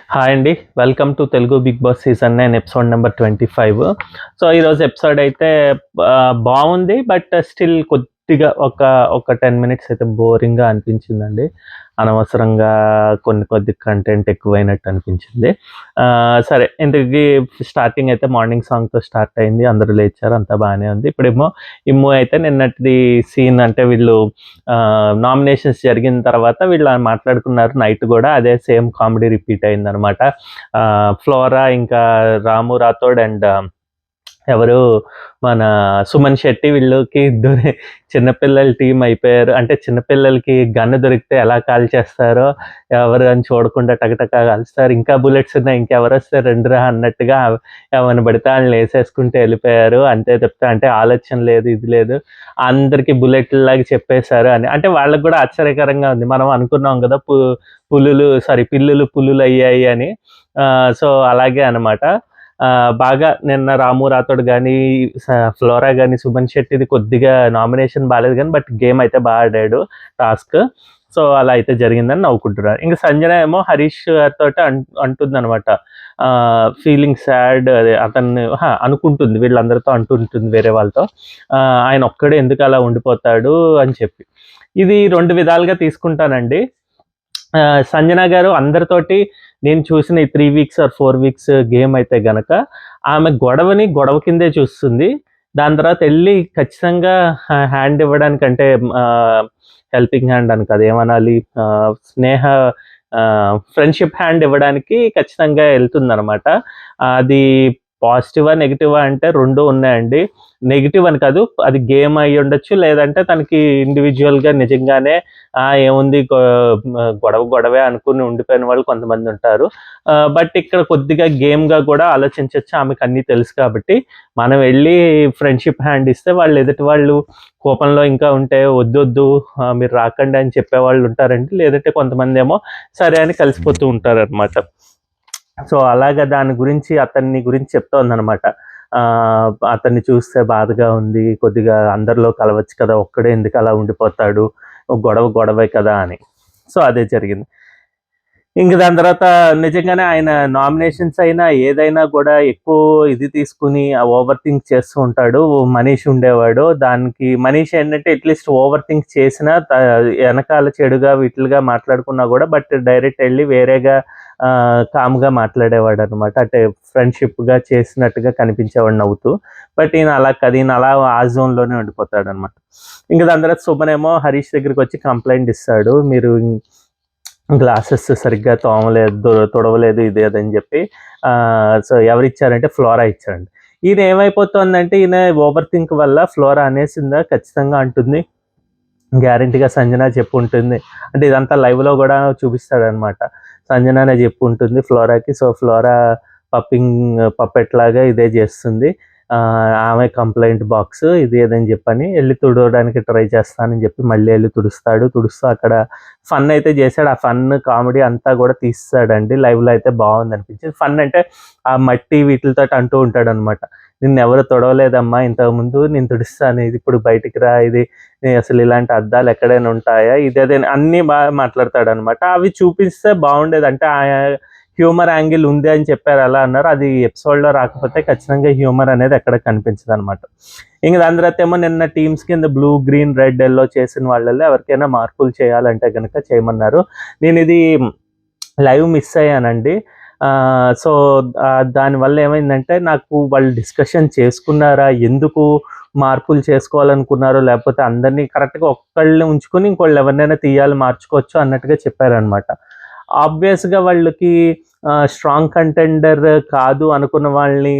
Hi అండి. Welcome to Telugu Big Boss season 9 episode number 25. So, ఈరోజు episode అయితే బావుంది. బట్ స్టిల్ కొద్దిగా ఒక 10 మినిట్స్ అయితే బోరింగ్‌గా అనిపించిందండి. అనవసరంగా కొద్ది కంటెంట్ ఎక్కువైనట్టు అనిపించింది. సరే ఇంతకీ స్టార్టింగ్ అయితే మార్నింగ్ సాంగ్‌తో స్టార్ట్ అయింది. అందరూ లేచారు. అంతా బానే ఉంది. ఇప్పుడేమో ఇమ్ము అయితే నిన్నటిది సీన్ అంటే వీళ్ళు నామినేషన్స్ జరిగిన తర్వాత వీళ్ళు మాట్లాడుకున్నారు నైట్ గూడా. అదే సేమ్ కామెడీ రిపీట్ అయిందనమాట. ఫ్లోరా ఇంకా రాము రాథోడ్ అండ్ ఎవరు మన సుమన్ శెట్టి వీళ్ళకి చిన్నపిల్లల టీమ్ అయిపోయారు. అంటే చిన్నపిల్లలకి గన్ దొరికితే ఎలా కాల్చేస్తారో ఎవరు అని చూడకుండా టకటకా కాల్స్తారు. ఇంకా బుల్లెట్స్ ఉన్నాయి ఇంకెవరొస్తే రండిరా అన్నట్టుగా ఎవరిని పడితే ఆళ్ళని ఏసేసుకుంటూ వెళ్ళిపోయారు. అంతే తప్పితే అంటే ఆలోచన లేదు, ఇది లేదు. అందరికి బుల్లెట్‌లాగా చెప్పేశారు అని. అంటే వాళ్ళకి కూడా ఆశ్చర్యకరంగా ఉంది. మనం అనుకున్నాం కదా! పిల్లులు పులులయ్యాయి అని. సో, అలాగే అనమాట. బాగా నిన్న రాము రాథోడ్ గానీ, ఫ్లోరా గానీ, సుమన్ శెట్టిది కొద్దిగా నామినేషన్ బాలేదు గానీ, బట్ గేమ్ అయితే బా ఆడాడు టాస్క్. సో, అలా అయితే జరిగిందని నవ్వుకుంటున్నారు. ఇంక సంజన ఏమో హరీష్ గారితోటి అంటుందనమాట. ఫీలింగ్ సాడ్ అదే అతన్ని అనుకుంటుంది. వీళ్ళందరితో అంటుంటుంది వేరే వాళ్ళతో. ఆయన ఒక్కడే ఎందుకు అలా ఉండిపోతాడు అని చెప్పి. ఇది 2 విధాలుగా తీసుకుంటానండి. సంజన గారు అందరితోటి నేను చూసిన ఈ 3 వీక్స్ ఆర్ 4 వీక్స్ గేమ్ అయితే గనక, ఆమె గొడవని గొడవ కిందే చూస్తుంది. దాని తర్వాత ఎళ్లి ఖచ్చితంగా హ్యాండ్ ఇవ్వడానికంటే హెల్పింగ్ హ్యాండ్ అని కాదు ఏమనాలి? ఫ్రెండ్‌షిప్ హ్యాండ్ ఇవ్వడానికి ఖచ్చితంగా ఎళ్తుందనమాట. అది పాజిటివా? నెగెటివా? అంటే 2 ఉన్నాయండి. నెగెటివ్ అని కాదు. అది గేమ్ అయ్యుండొచ్చు. లేదంటే తనకి ఇండివిడ్యువల్‌గా నిజంగానే ఏముంది గొడవే అనుకుని ఉండిపోయిన వాళ్ళు కొంతమందుంటారు. బట్ ఇక్కడ కొద్దిగా గేమ్‌గా కూడా ఆలోచించొచ్చు. ఆమెకన్నీ తెలుసు కాబట్టి. మనం వెళ్లి ఫ్రెండ్‌షిప్ హ్యాండ్ ఇస్తే ఎదుటి వాళ్ళు కోపంలో ఇంకా ఉంటే వద్దొద్దు మీరు రాకండి అని చెప్పేవాళ్ళుంటారండి. లేదంటే కొంతమందేమో సరే అని కలిసిపోతూ ఉంటారనమాట. సో, అలాగా దాని గురించి అతన్ని గురించి చెప్తోందనమాట. అతన్ని చూస్తే బాధగా ఉంది. కొద్దిగా అందరిలో కలవచ్చు కదా! ఒక్కడే ఎందుకలా ఉండిపోతాడు? గొడవే కదా! అని. సో, అదే జరిగింది. ఇంక దాని తర్వాత నిజంగానే ఆయన నామినేషన్స్ అయినా, ఏదైనా గూడా ఎక్కువ ఇది తీసుకొని ఓవర్ థింక్ చేస్తూ ఉంటాడు. మనీష్ ఉండేవాడు. దానికి మనీష్ ఏంటంటే అట్‌లీస్ట్ ఓవర్ థింక్ చేసినా ఎనకాల చెడుగా విటులుగా మాట్లాడుకున్నా గూడా డైరెక్ట్ ఎళ్లి వేరేగా కామ్‌గా మాట్లాడేవాడనమాట. అంటే ఫ్రెండ్‌షిప్‌గా చేసినట్టుగా కనిపించేవాడు నవ్వుతూ. బట్ ఈయన అలా కాదు. ఈయన అలా ఆ జోన్‌లోనే ఉండిపోతాడనమాట. ఇంక దాని తర్వాత సుమనేమో హరీష్ దగ్గరికొచ్చి కంప్లెయింట్ ఇస్తాడు. మీరు గ్లాసెస్ సరిగ్గా తుడవలేదు ఇది అది అని చెప్పి. సో, ఎవరిచ్చారంటే ఫ్లోరా ఇచ్చాడండి. ఈయన ఏమైపోతోందంటే ఈయన ఓవర్ థింక్ వల్ల ఫ్లోరా అనేసిందా ఖచ్చితంగా అంటుంది. గ్యారంటీగా సంజన చెప్పుంటుంది. అంటే ఇదంతా లైవ్‌లో గూడా చూపిస్తాడనమాట. సంజననే చెప్పుంటుంది ఫ్లోరాకి. సో, ఫ్లోరా పప్పెట్ లాగా ఇదే చేస్తుంది. ఆమె కంప్లెయింట్ బాక్స్ ఇది అదని చెప్పని ఎళ్లి తుడవడానికి ట్రై చేస్తానని చెప్పి మళ్ళీ ఎళ్లి తుడుస్తూ అక్కడ ఫన్ అయితే చేశాడు. ఆ ఫన్ కామెడీ అంతా గూడా తీసేసాడండి. లైవ్‌లో అయితే బావుందనిపించింది. ఫన్ అంటే ఆ మట్టి వీటిలతోటి అంటూ ఉంటాడనమాట. నిన్నెవరు తుడవలేదమ్మా ఇంతకుముందు నేను తుడుస్తాను. ఇది ఇప్పుడు బయటికి రా ఇది అసలు ఇలాంటి అద్దాలు ఎక్కడైనా ఉంటాయా? ఇది అదని అన్నీ మాట్లాడతాడనమాట. అవి చూపిస్తే బావుండేది. అంటే హ్యూమర్ యాంగిల్ ఉంది అని చెప్పారు అలా అన్నారు. అది ఎపిసోడ్‌లో రాకపోతే ఖచ్చితంగా హ్యూమర్ అనేది ఎక్కడ కనిపించదనమాట. ఇంక దాని తర్వాత ఏమో నిన్న టీమ్స్ కింద బ్లూ, గ్రీన్, రెడ్, యెల్లో చేసిన వాళ్ళలో ఎవరికైనా మార్పులు చేయాలంటే గనక చేయమన్నారు. నేనిది లైవ్ మిస్ అయ్యానండి. సో, దానివల్ల ఏమైందంటే నాకు వాళ్ళు డిస్కషన్ చేసుకున్నారా? ఎందుకు మార్పులు చేసుకోవాలనుకున్నారో, లేకపోతే అందరినీ కరెక్ట్‌గా ఒక్కళ్ళని ఉంచుకొని ఇంకోళ్ళు ఎవరినైనా తీయాలి, మార్చుకోవచ్చు అన్నట్టుగా చెప్పారనమాట. ఆబ్వియస్‌గా వాళ్ళకి స్ట్రాంగ్ కంటెండర్ కాదు అనుకున్న వాళ్ళని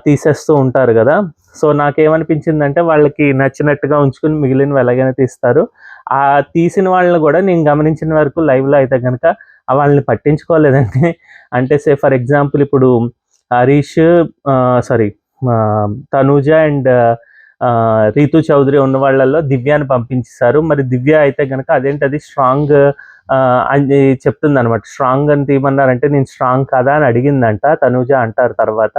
తీసేస్తూ ఉంటారు గదా! సో, నాకేమనిపించిందంటే వాళ్ళకి నచ్చినట్టుగా ఉంచుకొని మిగిలినవి ఎలాగైనా తీస్తారు. తీసిన వాళ్ళని గూడా నేను గమనించిన వరకు లైవ్‌లో అయితే గనక వాళ్ళని పట్టించుకోలేదండి. అంటే ఫర్ ఎగ్జాంపుల్ ఇప్పుడు హరీష్ సారీ తనూజ అండ్ రీతూ చౌదరి ఉన్న వాళ్ళలో దివ్యాని పంపించేశారు. మరి దివ్య అయితే గనక అదేంటది స్ట్రాంగ్ అని చెప్తుందనమాట. స్ట్రాంగ్ అని తీయమన్నారంటే నేను స్ట్రాంగ్ కదా అని అడిగిందంట. తనూజ అంటారు తర్వాత.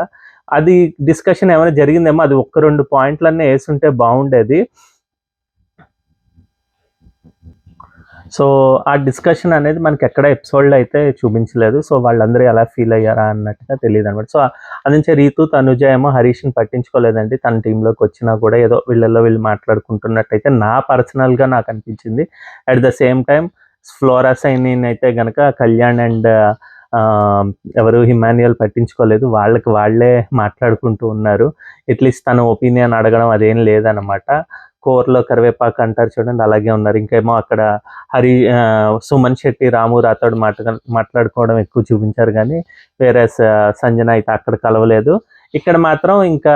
అది డిస్కషన్ ఏమైనా జరిగిందేమో అది 2 పాయింట్లన్నా యేసుంటే బావుండేది. సో ఆ డిస్కషన్ అనేది మనకి ఎక్కడ ఎపిసోడ్లో అయితే చూపించలేదు. సో వాళ్ళందరూ ఎలా ఫీల్ అయ్యారా అన్నట్టుగా తెలియదు అనమాట. సో అది నుంచి రీతు తనుజ ఏమో హరీష్ని పట్టించుకోలేదండి. తన టీంలోకి వచ్చినా కూడా ఏదో వీళ్ళు మాట్లాడుకుంటున్నట్టయితే పర్సనల్గా నాకు అనిపించింది. At the same time flora Saini అయితే గనక కళ్యాణ్ అండ్ ఎవరు హిమాన్యుయల్ పట్టించుకోలేదు. వాళ్ళే మాట్లాడుకుంటూ ఉన్నారు. అట్లీస్ట్ తన ఒపీనియన్ అడగడం అదేం లేదనమాట. కూరలో కరివేపాకు అంటారు చూడండి, అలాగే ఉన్నారు. ఇంకేమో అక్కడ సుమన్ శెట్టి, రాము రాథోడ్ మాట్లాడుకోవడం ఎక్కువ చూపించారు, కానీ వేరే సంజన అయితే అక్కడ కలవలేదు. ఇక్కడ మాత్రం ఇంకా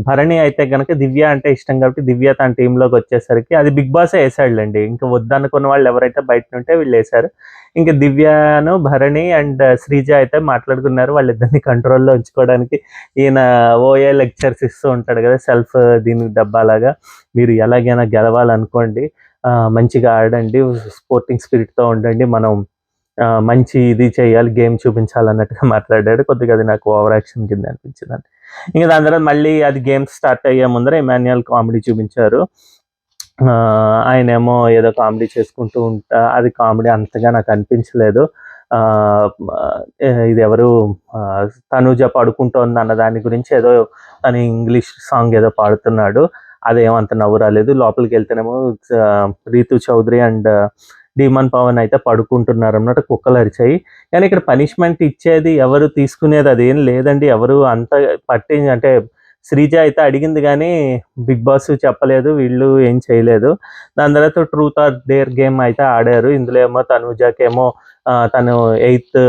భరణి అయితే కనుక దివ్య అంటే ఇష్టం కాబట్టి దివ్య తన టీంలోకి వచ్చేసరికి అది బిగ్ బాసే వేసాడులేండి. ఇంకా వద్దనుకున్న వాళ్ళు ఎవరైతే బయట ఉంటే వీళ్ళు వేశారు. ఇంకా దివ్యను, భరణి అండ్ శ్రీజ అయితే మాట్లాడుకున్నారు వాళ్ళిద్దరిని కంట్రోల్లో ఉంచుకోవడానికి. ఈయన ఓఏ లెక్చర్స్ ఇస్తూ ఉంటాడు కదా, సెల్ఫ్ దీనికి డబ్బాలాగా. మీరు ఎలాగైనా గెలవాలనుకోండి, మంచిగా ఆడండి, స్పోర్టింగ్ స్పిరిట్తో ఉండండి, మనం మంచి ఇది చేయాలి, గేమ్ చూపించాలన్నట్టుగా మాట్లాడాడు. కొద్దిగా అది నాకు ఓవర్ యాక్షన్ కింద అనిపించింది. ఇంకా దాని తర్వాత మళ్ళీ అది గేమ్ స్టార్ట్ అయ్యే ముందర ఇమాన్యుయల్ కామెడీ చూపించారు. ఆయనేమో ఏదో కామెడీ చేసుకుంటూ ఉంటా, అది కామెడీ అంతగా నాకు అనిపించలేదు. ఇది ఎవరు తనుజ పడుకుంటోంది అన్న దాని గురించి ఏదో తను ఇంగ్లీష్ సాంగ్ ఏదో పాడుతున్నాడు, అదేమంత నవ్వు రాలేదు. లోపలికి వెళ్తేనేమో రీతు చౌదరి అండ్ డీమన్ పవన్ అయితే పడుకుంటున్నారు అన్నమాట, కుక్కలు అరిచాయి. కానీ ఇక్కడ పనిష్మెంట్ ఇచ్చేది ఎవరు, తీసుకునేది అదేం లేదండి. ఎవరు అంత అంటే శ్రీజ అయితే అడిగింది కానీ బిగ్ బాస్ చెప్పలేదు, వీళ్ళు ఏం చేయలేదు. దాని తర్వాత ట్రూత్ ఆర్ డేర్ గేమ్ అయితే ఆడారు. ఇందులో ఏమో తనుజాకేమో తను 8th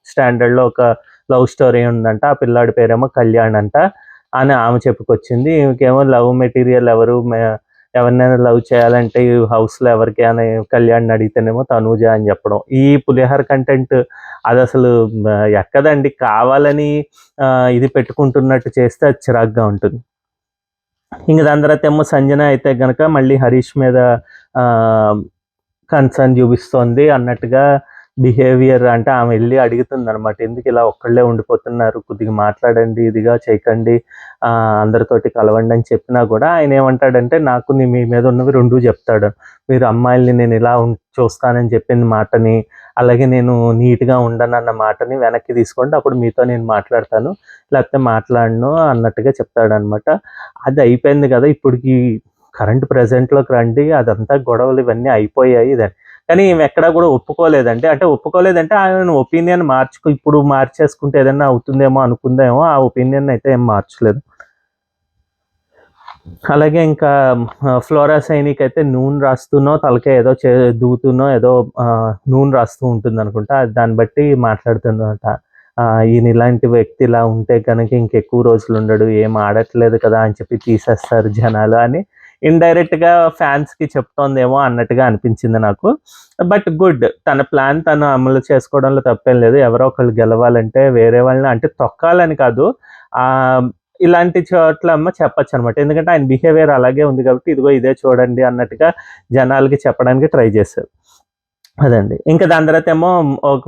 స్టాండర్డ్లో ఒక లవ్ స్టోరీ ఉందంట, ఆ పిల్లాడి పేరేమో కళ్యాణ్ అంట అని ఆమె చెప్పుకొచ్చింది. ఇంకేమో లవ్ మెటీరియల్ ఎవరినైనా లవ్ చేయాలంటే ఈ హౌస్లో ఎవరికైనా కళ్యాణ్ అడిగితేనేమో తనూజ అని చెప్పడం. ఈ పులిహోర కంటెంట్ అది అసలు ఎక్కదండి. కావాలని ఇది పెట్టుకుంటున్నట్టు చేస్తే అది చిరాగ్గా ఉంటుంది. ఇంక దాని తర్వాత ఏమో సంజన అయితే కనుక మళ్ళీ హరీష్ మీద కన్సర్న్ చూపిస్తోంది అన్నట్టుగా బిహేవియర్. అంటే ఆమె వెళ్ళి అడుగుతుంది అనమాట, ఎందుకు ఇలా ఒక్కళ్ళే ఉండిపోతున్నారు, కొద్దిగా మాట్లాడండి, ఇదిగా చేయకండి, అందరితోటి కలవండి అని చెప్పినా కూడా ఆయన ఏమంటాడంటే, నాకు మీ మీద ఉన్నవి రెండూ చెప్తాడు. మీరు అమ్మాయిల్ని నేను ఇలా చూస్తానని చెప్పింది మాటని, అలాగే నేను నీట్గా ఉండను అన్న మాటని వెనక్కి తీసుకోండి, అప్పుడు మీతో నేను మాట్లాడతాను, లేకపోతే మాట్లాడను అన్నట్టుగా చెప్తాడనమాట. అది అయిపోయింది కదా, ఇప్పటికి కరెంట్ ప్రజెంట్లోకి రండి, అదంతా గొడవలు ఇవన్నీ అయిపోయాయి ఇదని. కానీ ఈమె ఎక్కడా కూడా ఒప్పుకోలేదండి. అంటే ఒప్పుకోలేదంటే ఆయన ఒపీనియన్ ఇప్పుడు మార్చేసుకుంటే ఏదన్నా అవుతుందేమో అనుకుందేమో, ఆ ఒపీనియన్ అయితే ఏం మార్చలేదు. అలాగే ఇంకా ఫ్లోరా సైనిక్ అయితే నూనె రాస్తూనో తలకే ఏదో దూతూనో ఏదో నూనె రాస్తూ ఉంటుంది అనుకుంటా. దాన్ని బట్టి మాట్లాడుతుందన్నమాట. ఈయన ఇలాంటి వ్యక్తి ఇలా ఉంటే కనుక ఇంకెక్కువ రోజులు ఉండడు, ఏం ఆడట్లేదు కదా అని చెప్పి తీసేస్తారు జనాలు అని ఇండైరెక్ట్గా ఫ్యాన్స్కి చెప్తోందేమో అన్నట్టుగా అనిపించింది నాకు. బట్ గుడ్, తన ప్లాన్ తను అమలు చేసుకోవడంలో తప్పేం లేదు. ఎవరో ఒకళ్ళు గెలవాలంటే వేరే వాళ్ళని అంటే తొక్కాలని కాదు, ఇలాంటి చోట్ల చెప్పచ్చు అనమాట. ఎందుకంటే ఆయన బిహేవియర్ అలాగే ఉంది కాబట్టి ఇదిగో ఇదే చూడండి అన్నట్టుగా జనాలకి చెప్పడానికి ట్రై చేశారు. అదండి. ఇంకా దాని తర్వాత ఏమో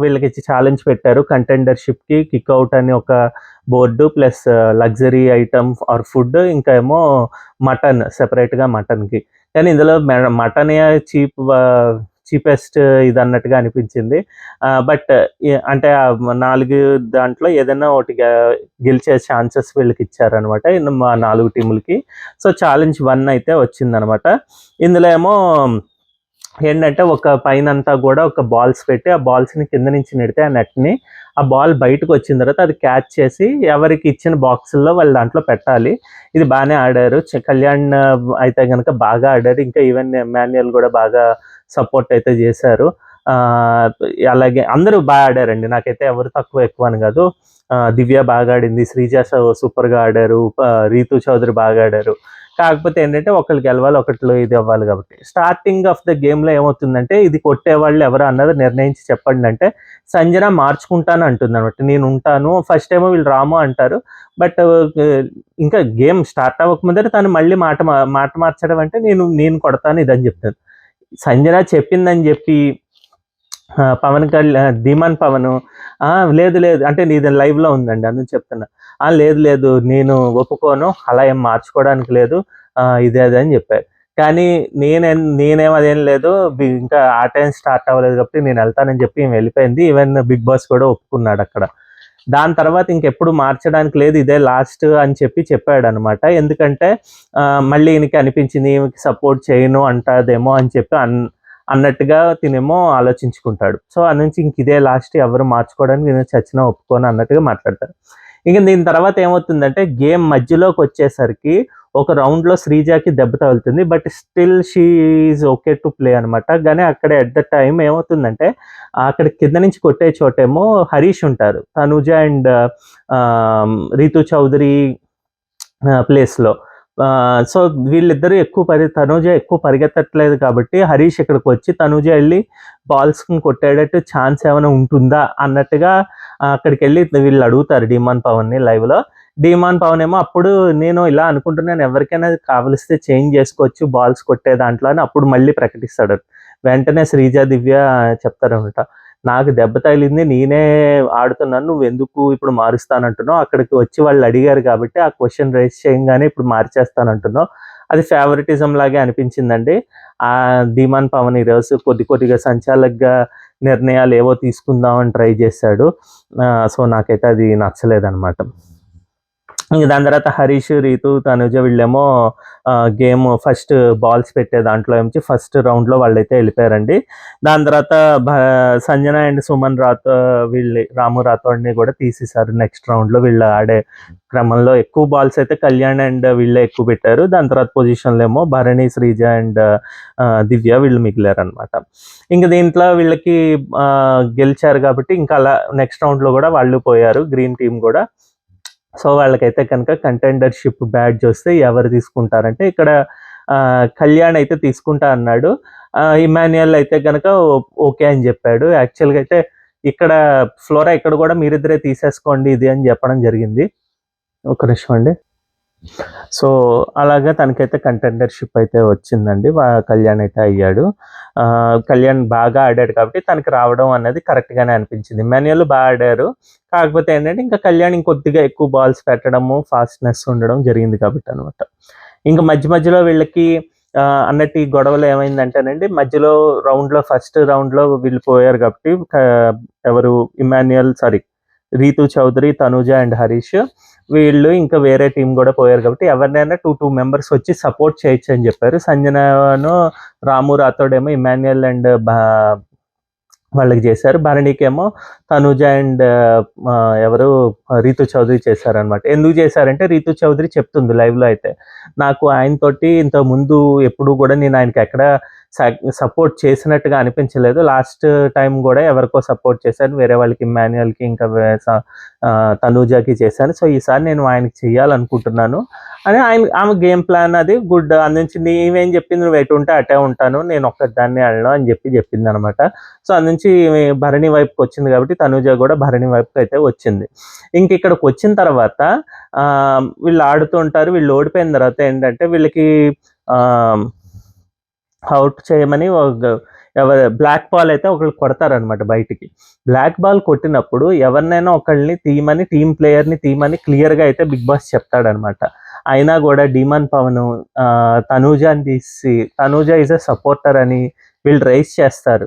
వీళ్ళకి ఛాలెంజ్ పెట్టారు. కంటెండర్‌షిప్‌కి కిక్అవుట్ అని ఒక board plus luxury item are food, ఇంకా ఏమో మటన్, సెపరేట్‌గా మటన్‌కి. కానీ ఇందులో మటనే చీపెస్ట్ ఇది అన్నట్టుగా అనిపించింది. బట్ అంటే 4 దాంట్లో ఏదైనా ఒకటి గెలిచే ఛాన్సెస్ వీళ్ళకి ఇచ్చారనమాట 4 టీములకి. సో ఛాలెంజ్ 1 అయితే వచ్చిందనమాట. ఇందులో ఏమో ఏంటంటే ఒక పైనంతా కూడా ఒక బాల్స్ పెట్టి ఆ బాల్స్ని కింద నుంచి నెడితే ఆ నెట్ని ఆ బాల్ బయటకు వచ్చిన తర్వాత అది క్యాచ్ చేసి ఎవరికి ఇచ్చిన బాక్సుల్లో వాళ్ళు దాంట్లో పెట్టాలి. ఇది బాగానే ఆడారు. కళ్యాణ్ అయితే కనుక బాగా ఆడారు. ఇంకా ఈవెన్ ఎమాన్యుయల్ కూడా బాగా సపోర్ట్ అయితే చేశారు. అలాగే అందరూ బాగా ఆడారండి. నాకైతే ఎవరు తక్కువ ఎక్కువ అని కాదు. దివ్య బాగా ఆడింది, శ్రీజ సూపర్గా ఆడారు, రీతు చౌదరి బాగా ఆడారు. కాకపోతే ఏంటంటే ఒకళ్ళు గెలవాలి, ఒకళ్ళు ఇది అవ్వాలి కాబట్టి. స్టార్టింగ్ ఆఫ్ ద గేమ్లో ఏమవుతుందంటే ఇది కొట్టేవాళ్ళు ఎవరు అన్నది నిర్ణయించి చెప్పండి అంటే సంజన మార్చుకుంటాను అంటుంది అనమాట. నేను ఉంటాను. ఫస్ట్ ఏమో వీళ్ళు రాము అంటారు. బట్ ఇంకా గేమ్ స్టార్ట్ అవ్వకముందే తను మళ్ళీ మాట మార్చడం అంటే నేను కొడతాను ఇదని చెప్తాను. సంజన చెప్పిందని చెప్పి పవన్ కళ్యాణ్ ధీమాన్ పవన్ లేదు అంటే నీది లైవ్లో ఉందండి అందుకు చెప్తున్నా, లేదు నేను ఒప్పుకోను, అలా ఏం మార్చుకోవడానికి లేదు, ఇదే అని చెప్పారు. కానీ నేనేం అదేం లేదు. ఇంకా ఆ టైం స్టార్ట్ అవ్వలేదు కాబట్టి నేను వెళ్తానని చెప్పి ఈమె వెళ్ళిపోయింది. ఈవెన్ బిగ్ బాస్ కూడా ఒప్పుకున్నాడు అక్కడ. దాని తర్వాత ఇంకెప్పుడు మార్చడానికి లేదు, ఇదే లాస్ట్ అని చెప్పాడనమాట. ఎందుకంటే మళ్ళీ ఈయనకి అనిపించింది ఈమెకి సపోర్ట్ చేయను అంటాదేమో అని చెప్పి అన్నట్టుగా తినేమో ఆలోచించుకుంటాడు. సో ఆ నుంచి ఇంక ఇదే లాస్ట్, ఎవరు మార్చుకోవడానికి నేను చచ్చినా ఒప్పుకోను అన్నట్టుగా మాట్లాడతారు. ఇంక దీని తర్వాత ఏమవుతుందంటే గేమ్ మధ్యలోకి వచ్చేసరికి ఒక రౌండ్లో శ్రీజాకి దెబ్బ తగులుతుంది. But still she is okay to play అనమాట. కానీ అక్కడ ఎట్ ద టైం ఏమవుతుందంటే అక్కడ కింద నుంచి కొట్టే చోటేమో హరీష్ ఉంటారు, తనుజ అండ్ రీతు చౌదరి ప్లేస్లో. సో వీళ్ళిద్దరూ తనూజ ఎక్కువ పరిగెత్తట్లేదు కాబట్టి హరీష్ ఇక్కడికి వచ్చి తనూజ వెళ్ళి బాల్స్ని కొట్టేటట్టు ఛాన్స్ ఏమైనా ఉంటుందా అన్నట్టుగా అక్కడికి వెళ్ళి వీళ్ళు అడుగుతారు డీమాన్ పవన్ని లైవ్లో. డీమాన్ పవన్ ఏమో అప్పుడు నేను ఇలా అనుకుంటున్నాను, ఎవరికైనా కావలిస్తే చేంజ్ చేసుకోవచ్చు బాల్స్ కొట్టే దాంట్లో అని అప్పుడు మళ్ళీ ప్రకటిస్తాడు. వెంటనే శ్రీజ దివ్య చెప్తారనమాట, నాకు దెబ్బ తగిలింది, నేనే ఆడుతున్నాను, నువ్వెందుకు ఇప్పుడు మారుస్తానంటున్నావు, అక్కడికి వచ్చి వాళ్ళు అడిగారు కాబట్టి ఆ క్వశ్చన్ రైజ్ చేయంగానే ఇప్పుడు మార్చేస్తానంటున్నావు. అది ఫేవరెటిజం లాగే అనిపించిందండి. ఆ ధీమాన్ పవన్ ఈరోజు కొద్దిగా సంచాలకుగా నిర్ణయాలు ఏవో తీసుకుందామని ట్రై చేశాడు. సో నాకైతే అది నచ్చలేదన్నమాట. ఇంక దాని తర్వాత హరీష్, రీతు, తనుజ వీళ్ళేమో గేమ్ ఫస్ట్ బాల్స్ పెట్టే దాంట్లో నుంచి ఫస్ట్ రౌండ్లో వాళ్ళైతే వెళ్ళిపోయారండి. దాని తర్వాత సంజన అండ్ సుమన్ రాము రాథోడ్ని కూడా తీసేశారు నెక్స్ట్ రౌండ్లో. వీళ్ళు ఆడే క్రమంలో ఎక్కువ బాల్స్ అయితే కళ్యాణ్ అండ్ వీళ్ళే ఎక్కువ పెట్టారు. దాని తర్వాత పొజిషన్లో ఏమో భరణి, శ్రీజ అండ్ దివ్య వీళ్ళు మిగిలారనమాట. ఇంకా దీంట్లో వీళ్ళకి గెలిచారు కాబట్టి ఇంకా అలా నెక్స్ట్ రౌండ్లో కూడా వాళ్ళు పోయారు, గ్రీన్ టీం కూడా. సో వాళ్ళకైతే కనుక కంటెండర్షిప్ బ్యాడ్జ్ వస్తే ఎవరు తీసుకుంటారంటే ఇక్కడ కళ్యాణ్ అయితే తీసుకుంటా అన్నాడు. ఇమాన్యుయల్ అయితే కనుక ఓకే అని చెప్పాడు. యాక్చువల్గా అయితే ఇక్కడ ఫ్లోరా ఇక్కడ కూడా మీరిద్దరే తీసేసుకోండి ఇది అని చెప్పడం జరిగింది. ఒక నిమిషం అండి. సో అలాగా తనకైతే కంటెండర్షిప్ అయితే వచ్చిందండి. కళ్యాణ్ అయితే అయ్యాడు. కళ్యాణ్ బాగా ఆడాడు కాబట్టి తనకి రావడం అనేది కరెక్ట్గానే అనిపించింది. ఇమాన్యుయల్ బాగా ఆడారు, కాకపోతే ఏంటంటే ఇంకా కళ్యాణ్ ఇంకొద్దిగా ఎక్కువ బాల్స్ పెట్టడము, ఫాస్ట్నెస్ ఉండడం జరిగింది కాబట్టి అనమాట. ఇంకా మధ్యలో వీళ్ళకి అన్నట్టు ఈ గొడవలు ఏమైందంటేనండి, మధ్యలో ఫస్ట్ రౌండ్లో వీళ్ళు పోయారు కాబట్టి ఎవరు రీతు చౌదరి, తనుజ అండ్ హరీష్ వీళ్ళు ఇంకా వేరే టీం కూడా పోయారు కాబట్టి ఎవరినైనా 2 మెంబర్స్ వచ్చి సపోర్ట్ చేయొచ్చు అని చెప్పారు. సంజనను, రాము రాథోడ్ ఏమో ఇమాన్యుయల్ అండ్ వాళ్ళకి చేశారు. భరణికేమో తనుజ అండ్ రీతు చౌదరి చేశారనమాట. ఎందుకు చేశారంటే రీతు చౌదరి చెప్తుంది లైవ్లో అయితే, నాకు ఆయనతోటి ఇంత ముందు ఎప్పుడు కూడా నేను ఆయనకి ఎక్కడ సపోర్ట్ చేసినట్టుగా అనిపించలేదు. లాస్ట్ టైం కూడా ఎవరికో సపోర్ట్ చేశాను, వేరే వాళ్ళకి ఇమాన్యుయల్కి ఇంకా తనూజాకి చేశాను. సో ఈసారి నేను ఆయనకి చెయ్యాలనుకుంటున్నాను అని ఆమె గేమ్ ప్లాన్ అది గుడ్. అందుంచి నీవేం చెప్పింది, నువ్వు ఎటు ఉంటే అటే ఉంటాను, నేను ఒక్కదాన్ని వెళ్ళను అని చెప్పింది అనమాట. సో అందుంచి భరణి వైపుకి వచ్చింది కాబట్టి తనూజ కూడా భరణి వైపుకి అయితే వచ్చింది. ఇంక ఇక్కడికి వచ్చిన తర్వాత వీళ్ళు ఆడుతుంటారు. వీళ్ళు ఓడిపోయిన తర్వాత ఏంటంటే వీళ్ళకి అవుట్ చేయమని బ్లాక్ బాల్ అయితే ఒకళ్ళు కొడతారనమాట బయటికి. బ్లాక్ బాల్ కొట్టినప్పుడు ఎవరినైనా ఒకళ్ళని తీయమని, టీం ప్లేయర్ని తీయమని క్లియర్గా అయితే బిగ్ బాస్ చెప్తాడనమాట. అయినా కూడా డీమాన్ పవన్ తనూజాని తీసి, తనూజ ఈజ్ ఎ సపోర్టర్ అని వీళ్ళు రైస్ చేస్తారు.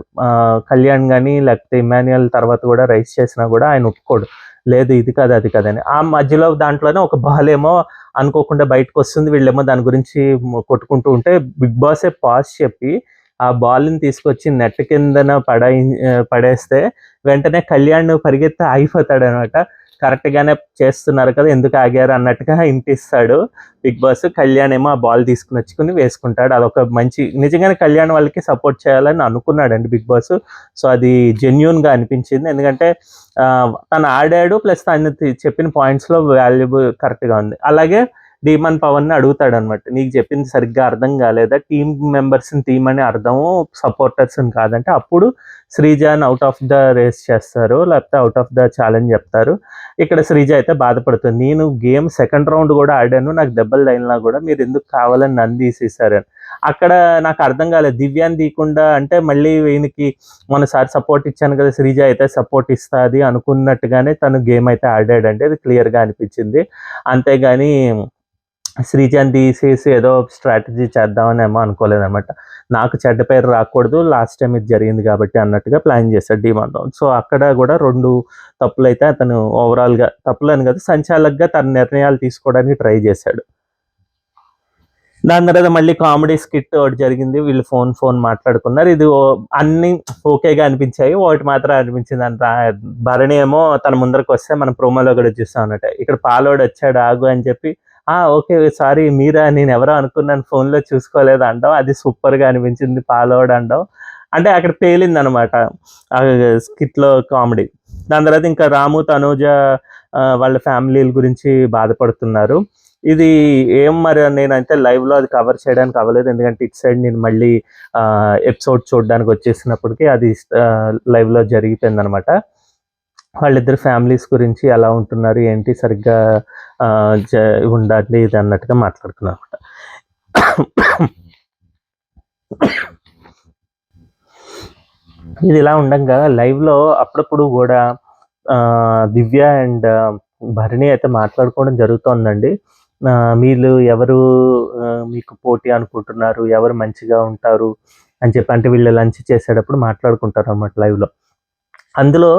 కళ్యాణ్ కానీ లేకపోతే ఇమాన్యుయల్ తర్వాత కూడా రైస్ చేసినా కూడా ఆయన ఒప్పుకోడు, లేదు ఇది కాదు అది కాదని. ఆ మధ్యలో దాంట్లోనే ఒక బాల్ ఏమో అనుకోకుండా బయటకు వస్తుంది. వీళ్ళేమో దాని గురించి కొట్టుకుంటూ ఉంటే బిగ్ బాసే పాస్ చెప్పి ఆ బాల్ని తీసుకొచ్చి నెట్ కిందన పడేస్తే వెంటనే కళ్యాణ్ పరిగెత్తి ఆగిపోతాడు అనమాట. కరెక్ట్గానే చేస్తున్నారు కదా, ఎందుకు ఆగారు అన్నట్టుగా ఇంటిస్తాడు బిగ్ బాస్. కళ్యాణ్ ఏమో ఆ బాల్ తీసుకుని వచ్చుకుని వేసుకుంటాడు. అదొక మంచి, నిజంగానే కళ్యాణ్ వాళ్ళకి సపోర్ట్ చేయాలని అనుకున్నాడండి బిగ్ బాస్. సో అది జెన్యూన్గా అనిపించింది, ఎందుకంటే తను ఆడాడు, ప్లస్ తను చెప్పిన పాయింట్స్లో వాల్యుబుల్ కరెక్ట్గా ఉంది. అలాగే డీమాన్ పవన్ని అడుగుతాడు అనమాట, నీకు చెప్పింది సరిగ్గా అర్థం కాలేదా, టీమ్ మెంబర్స్ని తీయమని అర్థము, సపోర్టర్స్ని కాదంటే అప్పుడు శ్రీజాని అవుట్ ఆఫ్ ద రేస్ చేస్తారు, లేకపోతే అవుట్ ఆఫ్ ద ఛాలెంజ్ చెప్తారు. ఇక్కడ శ్రీజ అయితే బాధపడుతుంది, నేను గేమ్ సెకండ్ రౌండ్ కూడా ఆడాను, నాకు దెబ్బలు తగిలినా కూడా మీరు ఎందుకు కావాలని నన్ను తీసేశారని. అక్కడ నాకు అర్థం కాలేదు, దివ్యాన్ని తీయకుండా అంటే మళ్ళీ ఈయనకి మొన్నసారి సపోర్ట్ ఇచ్చాను కదా, శ్రీజ అయితే సపోర్ట్ ఇస్తుంది అనుకున్నట్టుగానే తను గేమ్ అయితే ఆడాడంటే అది క్లియర్గా అనిపించింది. అంతేగాని శ్రీజాని తీసేసి ఏదో స్ట్రాటజీ చేద్దామనేమో అనుకోలేదనమాట. నాకు చెడ్డ పేరు రాకూడదు, లాస్ట్ టైమ్ ఇది జరిగింది కాబట్టి అన్నట్టుగా ప్లాన్ చేశాడు డీమాన్ రావు. సో అక్కడ కూడా 2 తప్పులైతే అతను ఓవరాల్‌గా, తప్పులని కాదు, సంచాలకుగా తన నిర్ణయాలు తీసుకోవడానికి ట్రై చేశాడు. దాని తర్వాత మళ్ళీ కామెడీ స్కిట్ ఒకటి జరిగింది. వీళ్ళు ఫోన్ మాట్లాడుకున్నారు. ఇది అన్నీ ఓకేగా అనిపించాయి. ఒకటి మాత్రం అనిపించిందంట. భరణి ఏమో తన ముందరకొస్తే మనం ప్రోమోలో కూడా చూసాం అన్నట్టు. ఇక్కడ పాలోడు వచ్చాడు ఆగు అని చెప్పి, ఓకే. సారీ మీరా? నేనెవరో అనుకున్నాను, ఫోన్‌లో చూసుకోలేదు అనడం. అది సూపర్‌గా అనిపించింది పాలోడు అనడం. అంటే అక్కడ పేలిందనమాట స్కిట్‌లో కామెడీ. దాని తర్వాత ఇంకా రాము, తనూజ వాళ్ళ ఫ్యామిలీల గురించి బాధపడుతున్నారు. ఇది ఏం మరి నేనైతే లైవ్‌లో అది కవర్ చేయడానికి అవ్వలేదు. ఎందుకంటే ఇటు సైడ్ నేను మళ్ళీ ఎపిసోడ్ చూడడానికి వచ్చేసినప్పటికి అది లైవ్‌లో జరిగిపోయిందనమాట. వాళ్ళిద్దరి ఫ్యామిలీస్ గురించి ఎలా ఉంటున్నారు, ఏంటి, సరిగ్గా ఉండండి ఇది అన్నట్టుగా మాట్లాడుకున్నారనమాట. ఇది ఇలా ఉండంగా లైవ్‌లో అప్పుడప్పుడు కూడా దివ్య అండ్ భరణి అయితే మాట్లాడుకోవడం జరుగుతోందండి. వీళ్ళు ఎవరు మీకు పోటీ అనుకుంటున్నారు, ఎవరు మంచిగా ఉంటారు అని చెప్పి, అంటే వీళ్ళు లంచ్ చేసేటప్పుడు మాట్లాడుకుంటారన్నమాట లైవ్‌లో. అందులో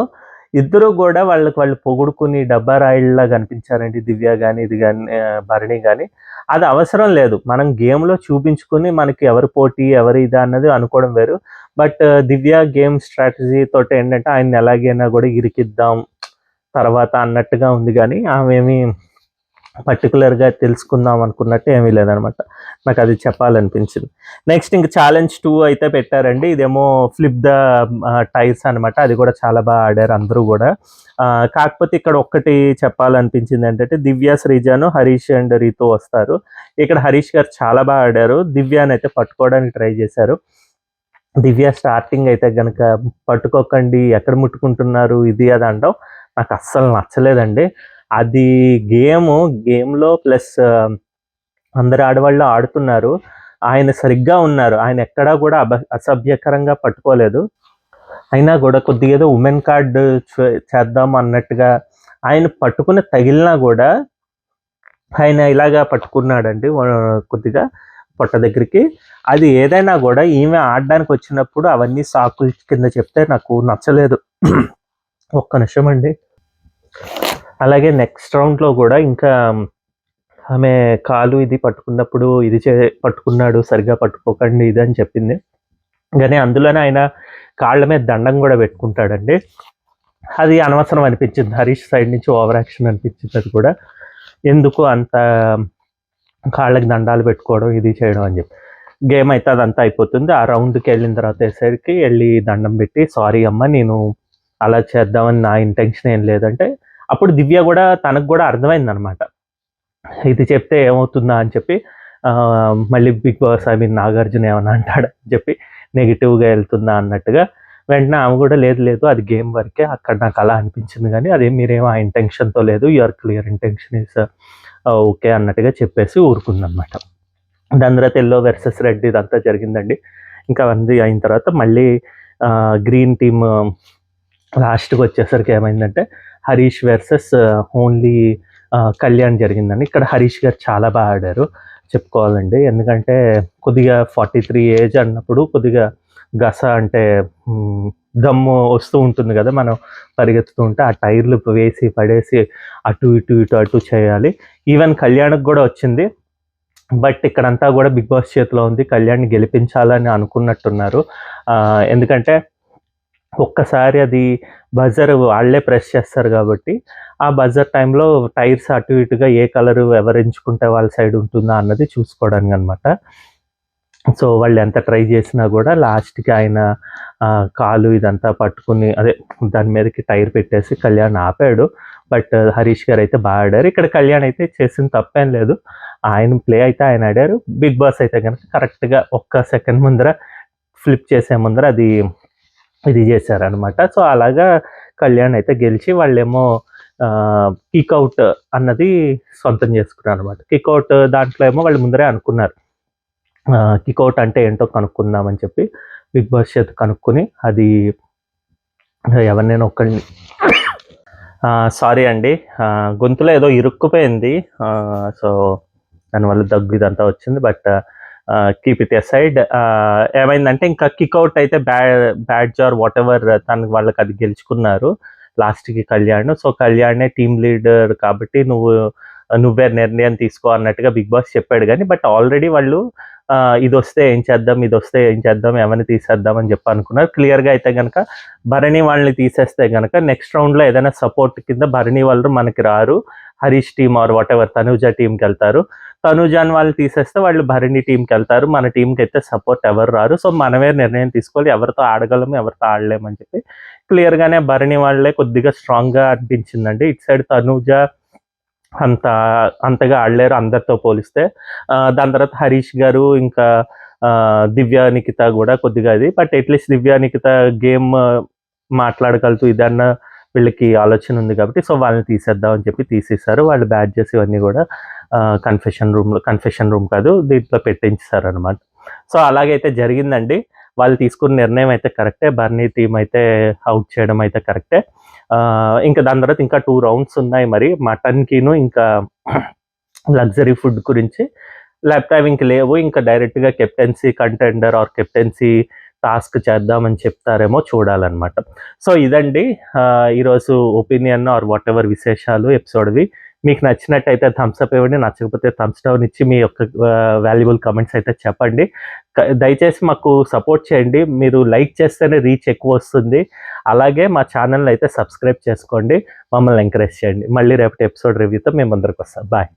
ఇద్దరు కూడా వాళ్ళకి వాళ్ళు పొగుడుకుని డబ్బా రాయిళ్ళలా కనిపించారండి, దివ్య గాని, ఇది గాని, భరణి గాని. అది అవసరం లేదు. మనం గేమ్‌లో చూపించుకొని మనకి ఎవరు పోటీ, ఎవరు ఇదా అన్నది అనుకోవడం వేరు. బట్ దివ్య గేమ్ స్ట్రాటజీ తోటి ఏంటంటే ఆయన్ని ఎలాగైనా కూడా ఇరికిద్దాం తర్వాత అన్నట్టుగా ఉంది గానీ, ఆమేమి పర్టిక్యులర్‌గా తెలుసుకుందాం అనుకున్నట్టు ఏమీ లేదనమాట. నాకది చెప్పాలనిపించింది. నెక్స్ట్ ఇంక ఛాలెంజ్ 2 అయితే పెట్టారండి. ఇదేమో ఫ్లిప్ ద టైర్స్ అనమాట. అది కూడా చాలా బాగా ఆడారు అందరూ గూడా. కాకపోతే ఇక్కడ ఒక్కటి చెప్పాలనిపించింది ఏంటంటే, దివ్య, శ్రీజాను, హరీష్ అండ్ రీతు వస్తారు. ఇక్కడ హరీష్ గారు చాలా బాగా ఆడారు. దివ్యనైతే పట్టుకోవడానికి ట్రై చేశారు. దివ్య స్టార్టింగ్ అయితే గనక పట్టుకోకండి, ఎక్కడ ముట్టుకుంటున్నారు, ఇది అది అనడం నాకు అస్సలు నచ్చలేదండి. అది గేమ్‌లో ప్లస్ అందరు ఆడవాళ్ళు ఆడుతున్నారు. ఆయన సరిగ్గా ఉన్నారు. ఆయన ఎక్కడా కూడా అసభ్యకరంగా పట్టుకోలేదు. అయినా కూడా కొద్దిగా ఏదో ఉమెన్ కార్డ్ చేద్దాం అన్నట్టుగా ఆయన పట్టుకుని తగిలినా కూడా ఆయన ఇలాగా పట్టుకున్నాడండి కొద్దిగా పొట్ట దగ్గరికి. అది ఏదైనా కూడా ఈమె ఆడడానికి వచ్చినప్పుడు అవన్నీ సాకుల కింద చెప్తే నాకు నచ్చలేదు. ఒక్క నిమిషం అండి. అలాగే నెక్స్ట్ రౌండ్‌లో కూడా ఇంకా ఆమె కాలు ఇది పట్టుకున్నప్పుడు ఇది పట్టుకున్నాడు, సరిగ్గా పట్టుకోకండి ఇది అని చెప్పింది. కానీ అందులోనే ఆయన కాళ్ళ మీద దండం కూడా పెట్టుకుంటాడండి. అది అనవసరం అనిపించింది. హరీష్ సైడ్ నుంచి ఓవర్ యాక్షన్ అనిపించింది అది కూడా. ఎందుకు అంత కాళ్ళకి దండాలు పెట్టుకోవడం, ఇది చేయడం అని చెప్పి. గేమ్ అయితే అదంతా అయిపోతుంది. ఆ రౌండ్‌కి వెళ్ళిన తర్వాత వేసరికి వెళ్ళి దండం పెట్టి, సారీ అమ్మ, నేను అలా చేద్దామని నా ఇంటెన్షన్ ఏం లేదంటే, అప్పుడు దివ్య కూడా తనకు కూడా అర్థమైందనమాట. ఇది చెప్తే ఏమవుతుందా అని చెప్పి మళ్ళీ బిగ్ బాస్ నాగార్జున ఏమన్నా అంటాడని చెప్పి నెగిటివ్‌గా వెళ్తుందా అన్నట్టుగా వెంటనే ఆమె కూడా లేదు అది గేమ్ వరకే, అక్కడ నాకు అలా అనిపించింది కానీ అదే మీరేమో ఆ ఇంటెన్షన్‌తో లేదు, your clear intention is okay అన్నట్టుగా చెప్పేసి ఊరుకుందనమాట. దాని తర్వాత యెల్లో వర్సెస్ రెడ్ ఇదంతా జరిగిందండి. ఇంకా అవన్నీ అయిన తర్వాత మళ్ళీ గ్రీన్ టీమ్ లాస్ట్‌కి వచ్చేసరికి ఏమైందంటే హరీష్ వర్సెస్ ఓన్లీ కళ్యాణ్ జరిగిందండి. ఇక్కడ హరీష్ గారు చాలా బాగా ఆడారు చెప్పుకోవాలండి. ఎందుకంటే కొద్దిగా 43 ఏజ్ అన్నప్పుడు కొద్దిగా అంటే దమ్ము వస్తూ ఉంటుంది కదా! మనం పరిగెత్తుతూ ఉంటే ఆ టైర్లు వేసి పడేసి అటు చేయాలి. ఈవెన్ కళ్యాణ్‌కి కూడా వచ్చింది. బట్ ఇక్కడంతా కూడా బిగ్ బాస్ చేతిలో ఉంది. కళ్యాణ్‌ని గెలిపించాలని అనుకున్నట్టున్నారు. ఎందుకంటే ఒక్కసారి అది బజర్ వాళ్ళే ప్రెస్ చేస్తారు కాబట్టి, ఆ బజర్ టైంలో టైర్స్ అటు ఇటుగా ఏ కలరు ఎవరు ఎంచుకుంటే వాళ్ళ సైడ్ ఉంటుందా అన్నది చూసుకోవడానికనమాట. సో వాళ్ళు ఎంత ట్రై చేసినా కూడా లాస్ట్‌కి ఆయన కాలు ఇదంతా పట్టుకుని అదే దాని మీదకి టైర్ పెట్టేసి కళ్యాణ్ ఆపాడు. బట్ హరీష్ గారు అయితే బాగా ఆడారు. ఇక్కడ కళ్యాణ్ అయితే చేసిన తప్పేం లేదు. ఆయన ప్లే అయితే ఆయన ఆడారు. బిగ్ బాస్ అయితే గనక కరెక్ట్‌గా ఒక్క సెకండ్ ముందర ఫ్లిప్ చేసే ముందర అది ఇది చేశారనమాట. సో అలాగా కళ్యాణ్ అయితే గెలిచి వాళ్ళేమో కిక్‌ఔట్ అన్నది సొంతం చేసుకున్నారనమాట. కిక్‌ఔట్ దాంట్లో ఏమో వాళ్ళు ముందరే అనుకున్నారు. కిక్‌ఔట్ అంటే ఏంటో కనుక్కుందామని చెప్పి బిగ్ బాస్ చేత కనుక్కొని అది ఎవరినైనా ఒక్కడిని సారీ అండి. గొంతులో ఏదో ఇరుక్కుపోయింది. సో దానివల్ల దగ్గు ఇదంతా వచ్చింది. But keep it aside. ఏమైందంటే ఇంకా కిక్అవుట్ అయితే బ్యాడ్జ్ ఆర్ వాట్ ఎవర్ వాళ్ళకి అది గెలుచుకున్నారు లాస్ట్కి కళ్యాణ్. సో కళ్యాణే టీమ్ లీడర్ కాబట్టి నువ్వే నిర్ణయం తీసుకో అన్నట్టుగా బిగ్ బాస్ చెప్పాడు. కానీ బట్ ఆల్రెడీ వాళ్ళు ఇది వస్తే ఏం చేద్దాం ఎవరిని తీసేద్దాం అని చెప్పి అనుకున్నారు. క్లియర్గా అయితే కనుక భరణి వాళ్ళని తీసేస్తే కనుక నెక్స్ట్ రౌండ్లో ఏదైనా సపోర్ట్ కింద భరణి వాళ్ళు మనకి రారు, Harish team or whatever Tanuja టీంకి వెళ్తారు. తనూజాన్ వాళ్ళు తీసేస్తే వాళ్ళు భరణి టీంకి వెళ్తారు. మన టీంకి అయితే సపోర్ట్ ఎవరు రారు. సో మనమే నిర్ణయం తీసుకోవాలి ఎవరితో ఆడగలము ఎవరితో ఆడలేమని చెప్పి. క్లియర్గానే భరణి వాళ్ళే కొద్దిగా స్ట్రాంగ్గా అనిపించిందండి. ఇటు సైడ్ తనూజ అంతగా ఆడలేరు అందరితో పోలిస్తే. దాని తర్వాత హరీష్ గారు ఇంకా దివ్య నిఖిత కూడా కొద్దిగా అది. But at least Divya Nikhita game మాట్లాడగలుగుతూ ఇదన్నా వీళ్ళకి ఆలోచన ఉంది కాబట్టి సో వాళ్ళని తీసేద్దాం అని చెప్పి తీసేశారు. వాళ్ళు బ్యాడ్జెస్ ఇవన్నీ కూడా కన్ఫెషన్ రూమ్ కాదు దీంట్లో పెట్టించారు అనమాట. సో అలాగైతే జరిగిందండి. వాళ్ళు తీసుకున్న నిర్ణయం అయితే కరెక్టే. బర్నీ టీం అయితే అవుట్ చేయడం అయితే కరెక్టే. ఇంకా దాని తర్వాత ఇంకా 2 రౌండ్స్ ఉన్నాయి మరి మటన్కిను ఇంకా లగ్జరీ ఫుడ్ గురించి. లేకపోతే అవి ఇంక లేవు, ఇంకా డైరెక్ట్గా captaincy contender or captaincy task చేద్దామని చెప్తారేమో చూడాలన్నమాట. సో ఇదండి ఈరోజు ఒపీనియన్ ఆర్ వాట్ ఎవర్ విశేషాలు ఎపిసోడ్వి. మీకు నచ్చినట్టయితే థమ్స్అప్ ఇవ్వండి, నచ్చకపోతే థమ్స్ డౌన్ ఇచ్చి మీ యొక్క వాల్యుబుల్ కమెంట్స్ అయితే చెప్పండి. దయచేసి మాకు సపోర్ట్ చేయండి. మీరు లైక్ చేస్తేనే రీచ్ ఎక్కువ వస్తుంది. అలాగే మా ఛానల్ని అయితే సబ్స్క్రైబ్ చేసుకోండి, మమ్మల్ని ఎంకరేజ్ చేయండి. మళ్ళీ రేపటి ఎపిసోడ్ రివ్యూతో మేము ముందరికి వస్తాం. బాయ్.